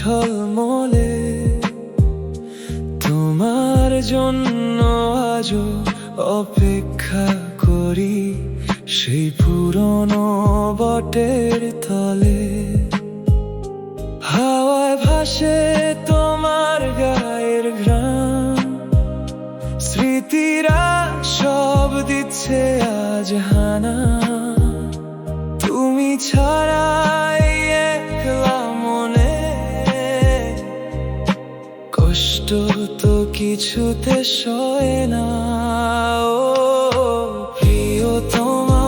ঝলমলে। তোমার জন্য আজও অপেক্ষা করি সেই পুরনো বটের তলে। হাওয়ায় ভাসে তোমার গায়ের ঘ্রাণ, স্মৃতিরা সব দিচ্ছে আজ হানা। তুমি ছাড়াই একলা মনে, কষ্ট তো কিছুতে সয় না। ও প্রিয়তমা,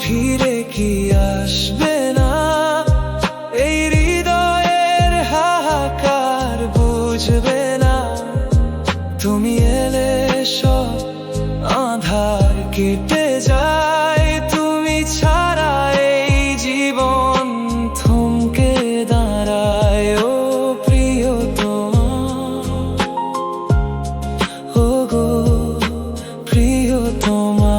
ফিরে কি আসবে না? এই হৃদয়ের হাহাকার বুঝবে না। তুমি এলে সব আঁধার কেটে যায়। তুমি ছাড়া এই জীবন থমকে দাঁড়ায়। ও প্রিয়তমা, ও গো প্রিয়তমা।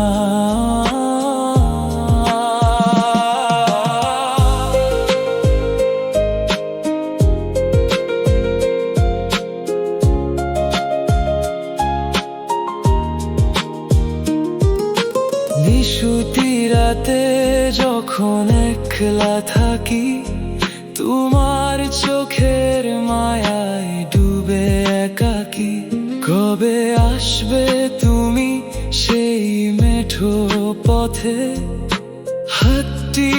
নিশুতি রাতে যখন একলা থাকি, তোমার চোখের মায়ায় ডুবে একাকী। কবে আসবে তুমি সেই মেঠো পথে, হাতটি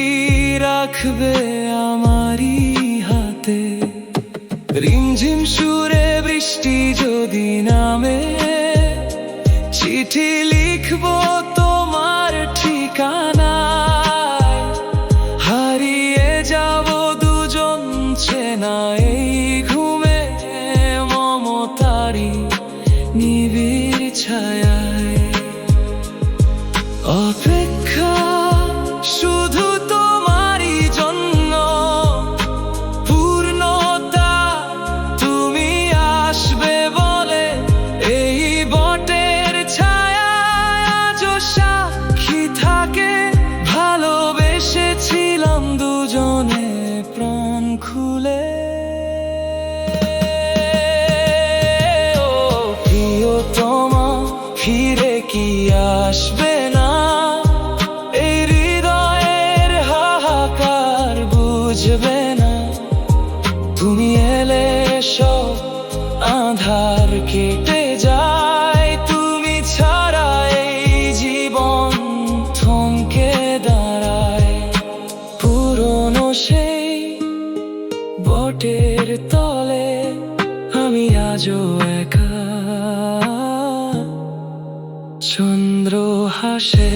রাখবে আমারই হাতে। রিমঝিম সুরে বৃষ্টি যদি নামে, চিঠি লিখবো তোমার ঠিকানায়। হারিয়ে যাব দুজন চেনা এই ঘুমে, মমতারি নিবিড় ছায়ায়। অপেক্ষা শুধু তোমারই জন্য, পূর্ণতা তুমি আসবে বলে। এই বটের ছায়া আজও সাক্ষী থাকে, ভালোবেসেছিলাম দুজনে প্রাণ খুলে। ও প্রিয়তমা, ফিরে কি আসবে না? এই হৃদয়ের হাহাকার বুঝবে না। তুমি এলে সব আঁধার কেটে যায়। তুমি ছাড়া এই জীবন থমকে দাঁড়ায়। পুরনো সেই বটের তলে আমি আজও একা। চন্দ্র হাসে